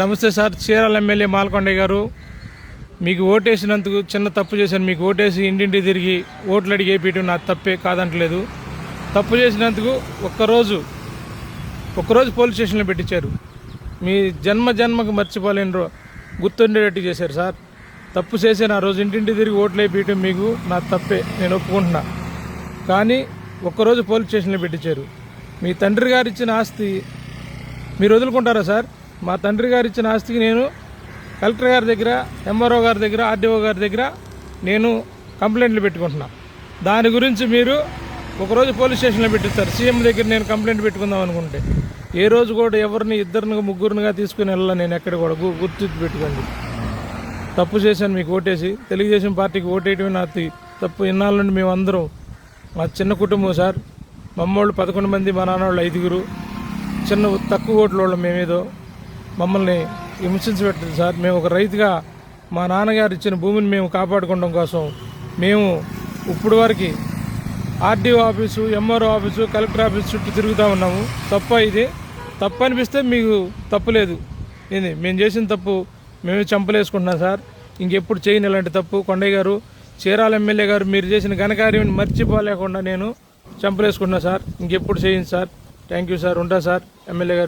నమస్తే sir, Chirala MLA Malkondaiah గారు. మీకు ఓటేసినందుకు చిన్న తప్పు చేశాను. మీకు ఓటేసి ఇంటింటి తిరిగి ఓట్లు అడిగి వేయడం నాకు తప్పే కాదంటలేదు. తప్పు చేసినందుకు ఒక్కరోజు పోలీస్ స్టేషన్లో పెట్టించారు. మీ జన్మకు మర్చిపోలేని గుర్తుండేటట్టు చేశారు సార్. తప్పు చేశాను. ఆ రోజు ఇంటింటి తిరిగి ఓట్లు వేయడం మీకు నా తప్పే, నేను ఒప్పుకుంటున్నా. కానీ ఒక్కరోజు పోలీస్ స్టేషన్లో పెట్టించారు. మీ తండ్రి గారు ఇచ్చిన ఆస్తి మీరు వదులుకుంటారా సార్? మా తండ్రి గారు ఇచ్చిన ఆస్తికి నేను కలెక్టర్ గారి దగ్గర, ఎంఆర్ఓ గారి దగ్గర, ఆర్డీఓ గారి దగ్గర నేను కంప్లైంట్లు పెట్టుకుంటున్నా. దాని గురించి మీరు ఒకరోజు పోలీస్ స్టేషన్లో పెట్టిస్తారు. సీఎం దగ్గర నేను కంప్లైంట్ పెట్టుకుందాం అనుకుంటే ఏ రోజు కూడా ఎవరిని ఇద్దరిని ముగ్గురినిగా తీసుకుని వెళ్ళాలి. నేను ఎక్కడ కూడా గుర్తు పెట్టుకోండి. తప్పు చేశాను. మీకు ఓటేసి తెలుగుదేశం పార్టీకి ఓటేయటమే నా తప్పు. ఇన్నాళ్ళ నుండి మేమందరం మా చిన్న కుటుంబం సార్. మా అమ్మోళ్ళు 11 మంది, మా నాన్నవాళ్ళు 5. చిన్న తక్కువ ఓట్ల వాళ్ళు మేమేదో మమ్మల్ని హింసించబెట్టదు సార్. మేము ఒక రైతుగా మా నాన్నగారు ఇచ్చిన భూమిని మేము కాపాడుకోవడం కోసం మేము ఇప్పుడు వరకు RDO office, MRO office, collector office చుట్టూ తిరుగుతూ ఉన్నాము. తప్ప ఇది తప్పు అనిపిస్తే మీకు తప్పు లేదు. ఇది మేము చేసిన తప్పు మేమే చంపలేసుకుంటున్నాం సార్. ఇంకెప్పుడు చేయని ఇలాంటి తప్పు. కొండయ్య గారు, చీరాల ఎమ్మెల్యే గారు, మీరు చేసిన ఘనకార్యం మర్చిపోలేకుండా నేను చంపలేసుకుంటున్నా సార్. ఇంకెప్పుడు చేయండి సార్. Thank you sir. ఉంటా సార్ ఎమ్మెల్యే గారు.